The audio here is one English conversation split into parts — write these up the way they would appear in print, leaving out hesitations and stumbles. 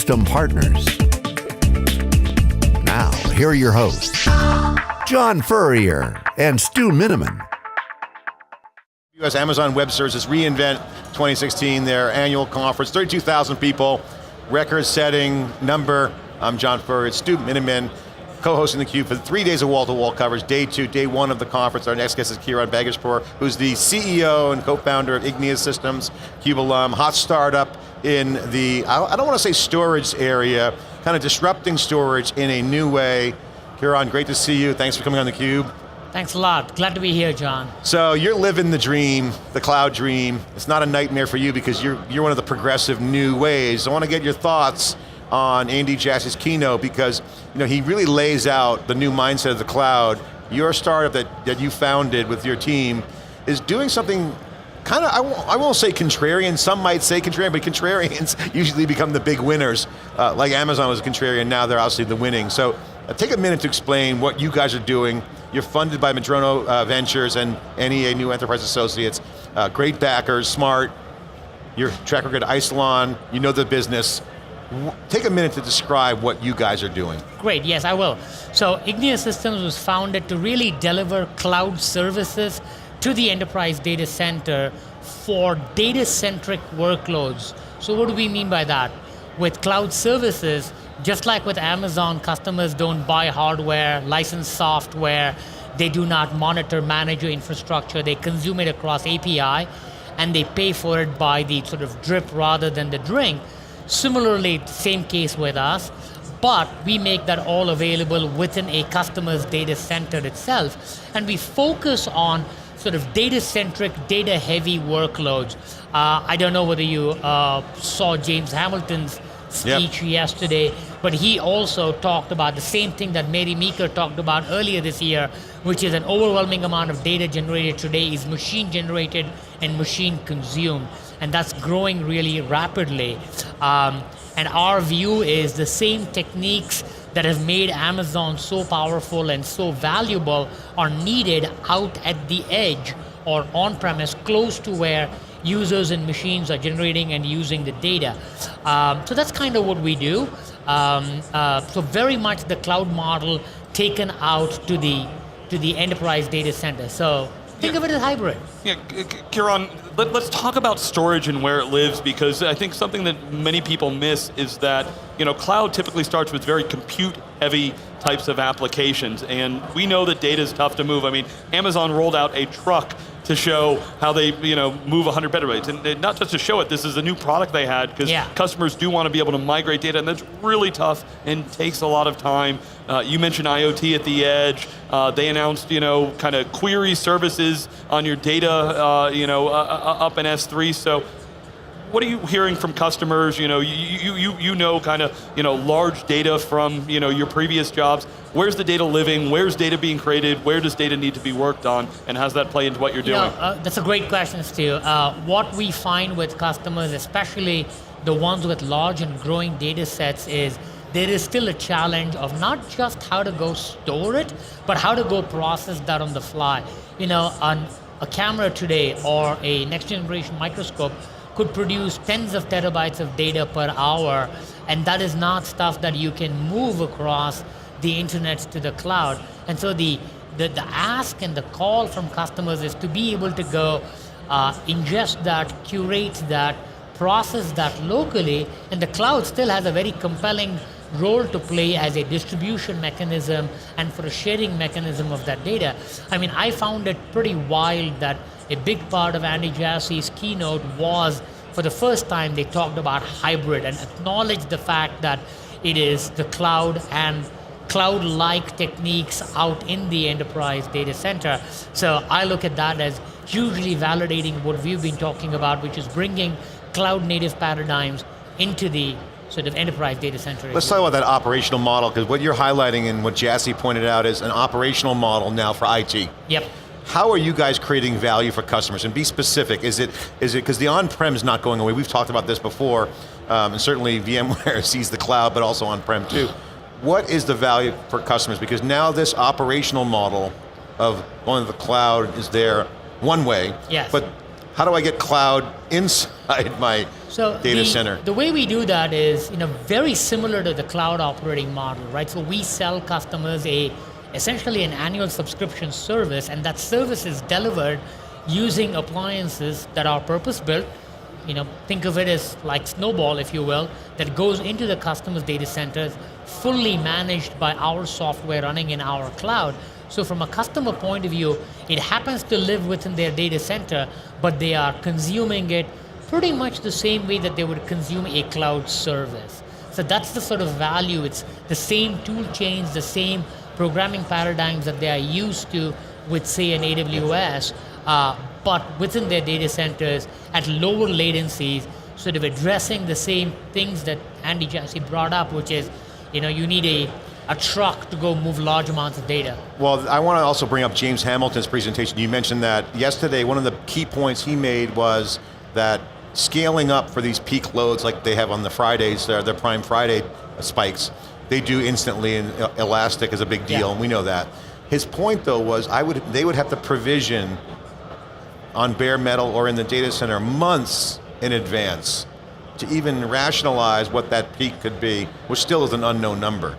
Ecosystem Partners. Now, here are your hosts, John Furrier and Stu Miniman. US Amazon Web Services reInvent 2016, their annual conference, 32,000 people, record-setting number. I'm John Furrier, Stu Miniman, co-hosting theCUBE for 3 days of wall-to-wall coverage. Day 2, day 1 of the conference. Our next guest is Kiran Bhageshpur, who's the CEO and co-founder of Igneous Systems, CUBE alum, hot startup in the, I don't want to say storage area, kind of disrupting storage in a new way. Kiran, great to see you. Thanks for coming on theCUBE. Thanks a lot, glad to be here, John. So you're living the dream, the cloud dream. It's not a nightmare for you because you're one of the progressive new ways. I want to get your thoughts on Andy Jassy's keynote because he really lays out the new mindset of the cloud. Your startup that you founded with your team is doing something kind of, I won't say contrarian, some might say contrarian, but contrarians usually become the big winners. Like Amazon was a contrarian, now they're obviously the winning. So take a minute to explain what you guys are doing. You're funded by Madrono Ventures and NEA New Enterprise Associates. Great backers, smart, your track record at Isilon, you know the business. Take a minute to describe what you guys are doing. Great, yes, I will. So Igneous Systems was founded to really deliver cloud services to the enterprise data center for data-centric workloads. So what do we mean by that? With cloud services, just like with Amazon, customers don't buy hardware, license software, they do not monitor, manage your infrastructure, they consume it across API, and they pay for it by the sort of drip rather than the drink. Similarly, same case with us, but we make that all available within a customer's data center itself, and we focus on sort of data-centric, data-heavy workloads. I don't know whether you saw James Hamilton's speech yesterday, but he also talked about the same thing that Mary Meeker talked about earlier this year, which is an overwhelming amount of data generated today is machine generated and machine consumed, and that's growing really rapidly. And our view is the same techniques that have made Amazon so powerful and so valuable are needed out at the edge or on-premise, close to where users and machines are generating and using the data. So that's kind of what we do. So very much the cloud model taken out to the enterprise data center. So think of it as hybrid. Yeah, Kiran, let's talk about storage and where it lives, because I think something that many people miss is that cloud typically starts with very compute-heavy types of applications, and we know that data is tough to move. I mean, Amazon rolled out a truck to show how they move 100 petabytes. And not just to show it, this is a new product they had, because customers do want to be able to migrate data, and that's really tough and takes a lot of time. You mentioned IoT at the edge. They announced kind of query services on your data up in S3. So what are you hearing from customers? You kind of large data from your previous jobs. Where's the data living? Where's data being created? Where does data need to be worked on? And how does that play into what you're doing? That's a great question, Stu. What we find with customers, especially the ones with large and growing data sets, is there is still a challenge of not just how to go store it, but how to go process that on the fly. On a camera today or a next generation microscope could produce tens of terabytes of data per hour, and that is not stuff that you can move across the internet to the cloud. And so the ask and the call from customers is to be able to go ingest that, curate that, process that locally, and the cloud still has a very compelling role to play as a distribution mechanism and for a sharing mechanism of that data. I mean, I found it pretty wild that a big part of Andy Jassy's keynote was, for the first time, they talked about hybrid and acknowledged the fact that it is the cloud and cloud-like techniques out in the enterprise data center. So I look at that as hugely validating what we've been talking about, which is bringing cloud-native paradigms into the sort of enterprise data center. Let's talk about that operational model, because what you're highlighting and what Jassy pointed out is an operational model now for IT. Yep. How are you guys creating value for customers? And be specific, is it, because the on-prem is not going away, we've talked about this before, and certainly VMware sees the cloud, but also on-prem too. What is the value for customers? Because now this operational model of going to the cloud is there one way, yes. But how do I get cloud inside my So data center? The way we do that is, very similar to the cloud operating model, right? So we sell customers essentially an annual subscription service, and that service is delivered using appliances that are purpose-built. Think of it as like Snowball, if you will, that goes into the customer's data centers, fully managed by our software running in our cloud. So from a customer point of view, it happens to live within their data center, but they are consuming it pretty much the same way that they would consume a cloud service. So that's the sort of value. It's the same tool chains, the same programming paradigms that they are used to with, say, an AWS, but within their data centers at lower latencies, sort of addressing the same things that Andy Jassy brought up, which is, you need a truck to go move large amounts of data. Well, I want to also bring up James Hamilton's presentation. You mentioned that yesterday. One of the key points he made was that scaling up for these peak loads like they have on the Fridays, their Prime Friday spikes, they do instantly, and Elastic is a big deal, and we know that. His point though was they would have to provision on bare metal or in the data center months in advance to even rationalize what that peak could be, which still is an unknown number.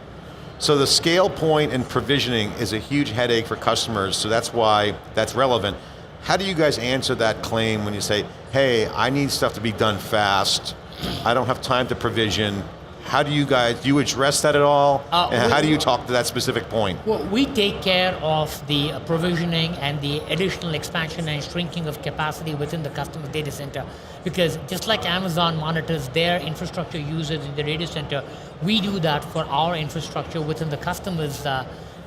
So the scale point and provisioning is a huge headache for customers, so that's why that's relevant. How do you guys answer that claim when you say, hey, I need stuff to be done fast, I don't have time to provision? How do you address that at all? And how do you talk to that specific point? Well, we take care of the provisioning and the additional expansion and shrinking of capacity within the customer data center. Because just like Amazon monitors their infrastructure users in the data center, we do that for our infrastructure within the customer's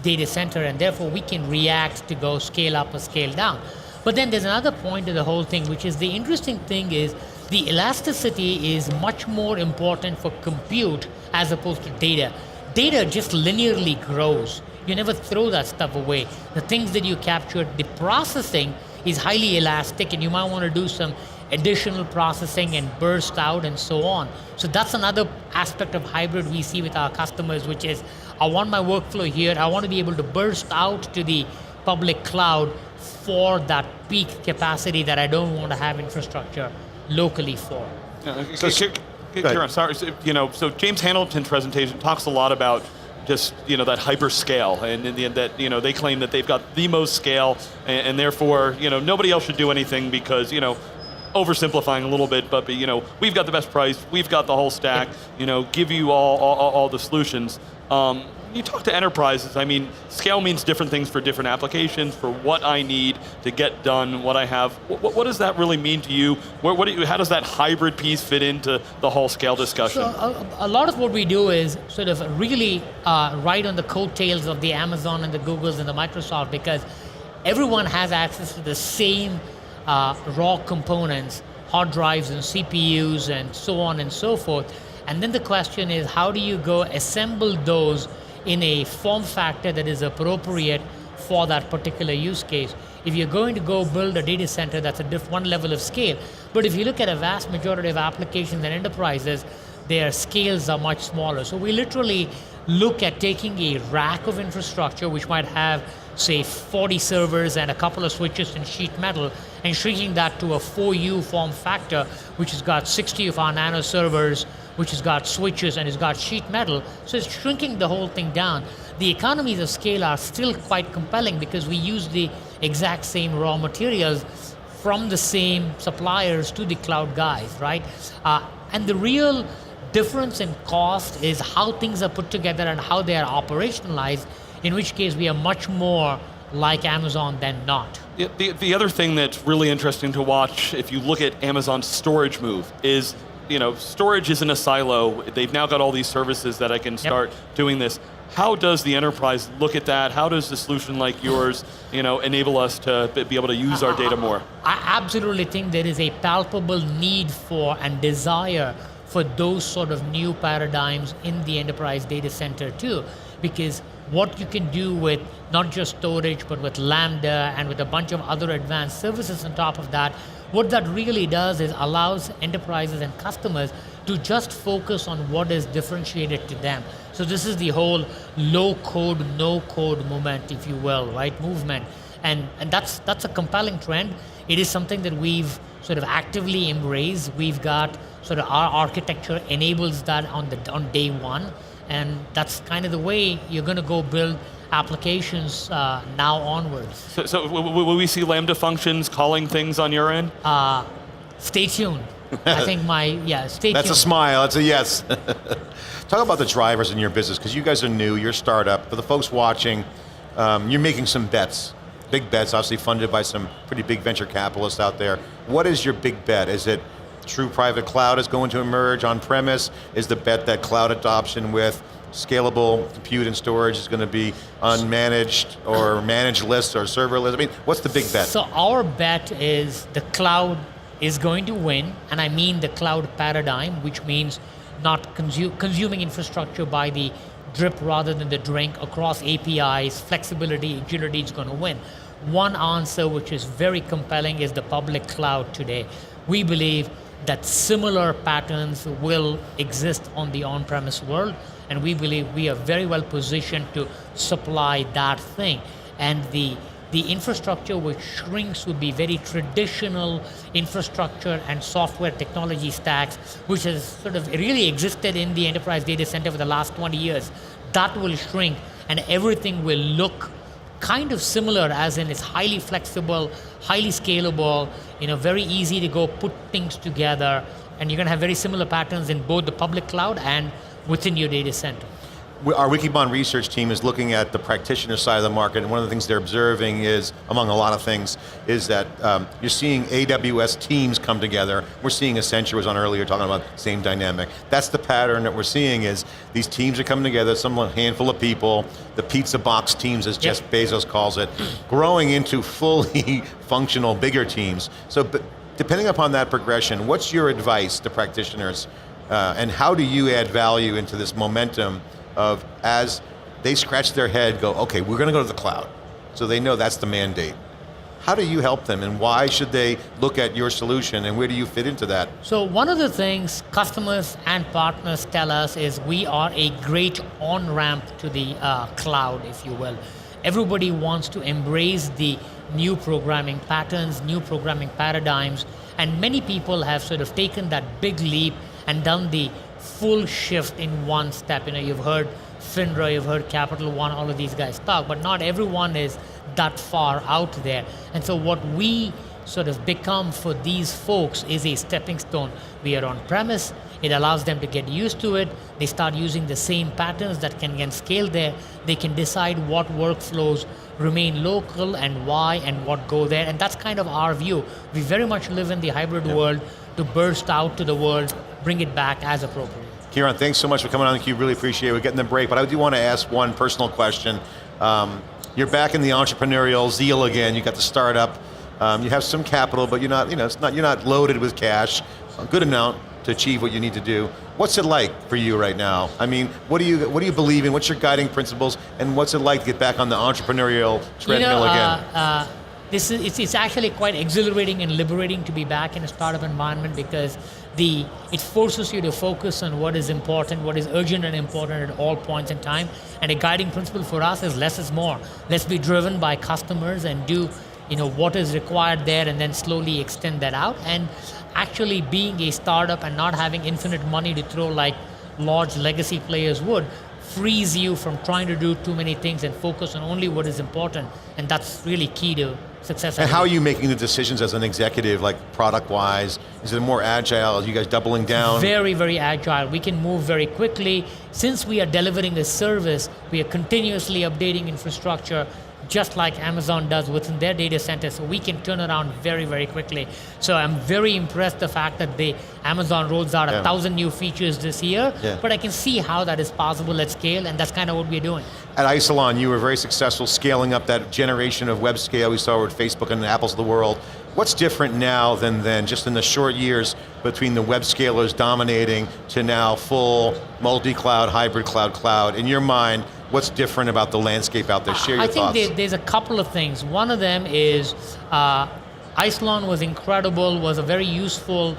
data center, and therefore we can react to go scale up or scale down. But then there's another point to the whole thing, which is the interesting thing is the elasticity is much more important for compute as opposed to data. Data just linearly grows. You never throw that stuff away. The things that you captured, the processing is highly elastic, and you might want to do some additional processing and burst out and so on. So that's another aspect of hybrid we see with our customers, which is, I want my workflow here, I want to be able to burst out to the public cloud for that peak capacity that I don't want to have infrastructure locally for. Kiran, sorry. So James Hamilton's presentation talks a lot about just that hyper scale, and in the end that they claim that they've got the most scale, and therefore nobody else should do anything because oversimplifying a little bit, but we've got the best price, we've got the whole stack, give you all the solutions. You talk to enterprises, scale means different things for different applications, for what I need to get done, what I have. What does that really mean to you? How does that hybrid piece fit into the whole scale discussion? So a lot of what we do is sort of really ride on the coattails of the Amazon and the Googles and the Microsoft, because everyone has access to the same raw components, hard drives and CPUs and so on and so forth. And then the question is, how do you go assemble those in a form factor that is appropriate for that particular use case? If you're going to go build a data center, that's one level of scale. But if you look at a vast majority of applications and enterprises, their scales are much smaller. So we literally look at taking a rack of infrastructure, which might have, say, 40 servers and a couple of switches and sheet metal, and shrinking that to a 4U form factor, which has got 60 of our nano servers, which has got switches and has got sheet metal. So it's shrinking the whole thing down. The economies of scale are still quite compelling because we use the exact same raw materials from the same suppliers to the cloud guys, right? And the real difference in cost is how things are put together and how they are operationalized, in which case we are much more like Amazon than not. The other thing that's really interesting to watch, if you look at Amazon's storage move, is storage isn't a silo. They've now got all these services that I can start doing this. How does the enterprise look at that? How does a solution like yours, enable us to be able to use our data more? I absolutely think there is a palpable need for and desire for those sort of new paradigms in the enterprise data center too, because what you can do with not just storage, but with Lambda and with a bunch of other advanced services on top of that, what that really does is allows enterprises and customers to just focus on what is differentiated to them. So this is the whole low code, no code movement, if you will, right? Movement. And that's a compelling trend. it is something that we've sort of actively embraced. We've got sort of our architecture enables that on day one, and that's kind of the way you're going to go build applications now onwards. So will we see Lambda functions calling things on your end? Stay tuned. I think stay tuned. That's a smile, that's a yes. Talk about the drivers in your business, because you guys are new, you're a startup. For the folks watching, you're making some bets, big bets, obviously funded by some pretty big venture capitalists out there. What is your big bet? Is it true private cloud is going to emerge on premise? Is the bet that cloud adoption with scalable compute and storage is going to be unmanaged or managed lists or serverless? I mean, what's the big bet? So our bet is the cloud is going to win, and I mean the cloud paradigm, which means not consuming infrastructure by the drip rather than the drink across APIs, flexibility, agility is going to win. One answer which is very compelling is the public cloud today. We believe that similar patterns will exist on the on-premise world, and we believe we are very well positioned to supply that thing. And the infrastructure which shrinks would be very traditional infrastructure and software technology stacks, which has sort of really existed in the enterprise data center for the last 20 years. That will shrink, and everything will look kind of similar, as in it's highly flexible, highly scalable, very easy to go put things together, and you're going to have very similar patterns in both the public cloud and within your data center. Our Wikibon research team is looking at the practitioner side of the market, and one of the things they're observing is, among a lot of things, is that you're seeing AWS teams come together. We're seeing Accenture was on earlier talking about the same dynamic. That's the pattern that we're seeing, is these teams are coming together, some handful of people, the pizza box teams, as Jeff Bezos calls it, growing into fully functional, bigger teams. So depending upon that progression, what's your advice to practitioners, and how do you add value into this momentum of, as they scratch their head, go, okay, we're going to go to the cloud. So they know that's the mandate. How do you help them, and why should they look at your solution, and where do you fit into that? So one of the things customers and partners tell us is we are a great on-ramp to the cloud, if you will. Everybody wants to embrace the new programming patterns, new programming paradigms, and many people have sort of taken that big leap and done the full shift in one step. You've heard FINRA, you've heard Capital One, all of these guys talk, but not everyone is that far out there. And so what we sort of become for these folks is a stepping stone. We are on premise, it allows them to get used to it, they start using the same patterns that can get scaled there, they can decide what workflows remain local and why and what go there, and that's kind of our view. We very much live in the hybrid world to burst out to the world, bring it back as appropriate. Kiran, thanks so much for coming on theCUBE, really appreciate it. We're getting the break, but I do want to ask one personal question. You're back in the entrepreneurial zeal again, you got the startup, you have some capital, but you're not, you're not loaded with cash, a good amount to achieve what you need to do. What's it like for you right now? I mean, what do you believe in? What's your guiding principles? And what's it like to get back on the entrepreneurial treadmill again? It's actually quite exhilarating and liberating to be back in a startup environment, because it forces you to focus on what is important, what is urgent and important at all points in time. And a guiding principle for us is less is more. Let's be driven by customers and do what is required there, and then slowly extend that out. And actually being a startup and not having infinite money to throw like large legacy players would, frees you from trying to do too many things and focus on only what is important. And that's really key to success. And how are you making the decisions as an executive, like product-wise? Is it more agile? Are you guys doubling down? Very, very agile. We can move very quickly. Since we are delivering a service, we are continuously updating infrastructure, just like Amazon does within their data center, so we can turn around very, very quickly. So I'm very impressed the fact that Amazon rolls out 1,000 new features this year, but I can see how that is possible at scale, and that's kind of what we're doing. At Isilon, you were very successful scaling up that generation of web scale we saw with Facebook and the Apples of the world. What's different now than then, just in the short years between the web scalers dominating to now full multi-cloud, hybrid cloud? In your mind, what's different about the landscape out there? Share your thoughts. I think there's a couple of things. One of them is Isilon was incredible, was a very useful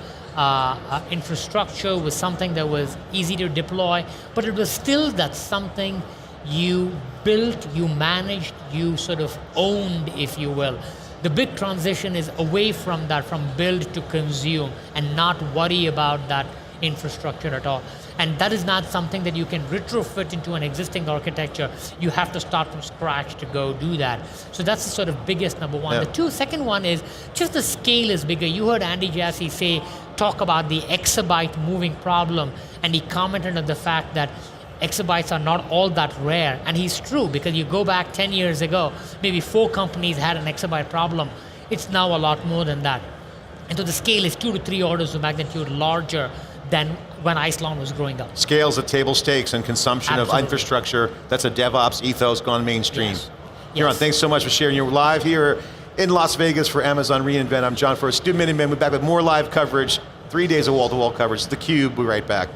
infrastructure, was something that was easy to deploy, but it was still that something you built, you managed, you sort of owned, if you will. The big transition is away from that, from build to consume, and not worry about that infrastructure at all. And that is not something that you can retrofit into an existing architecture. You have to start from scratch to go do that. So that's the sort of biggest number one. Yeah. The second one is just the scale is bigger. You heard Andy Jassy talk about the exabyte moving problem, and he commented on the fact that exabytes are not all that rare. And he's true, because you go back 10 years ago, maybe 4 companies had an exabyte problem. It's now a lot more than that. And so the scale is 2 to 3 orders of magnitude larger than when Isilon was growing up. Scale's at table stakes and consumption Absolutely. of infrastructure. That's a DevOps ethos gone mainstream. Yes. Kiran, Yes. thanks so much for sharing. You're live here in Las Vegas for Amazon reInvent. I'm John Furrier, Stu Miniman. We're back with more live coverage, 3 days of wall-to-wall coverage. theCUBE, we'll be right back.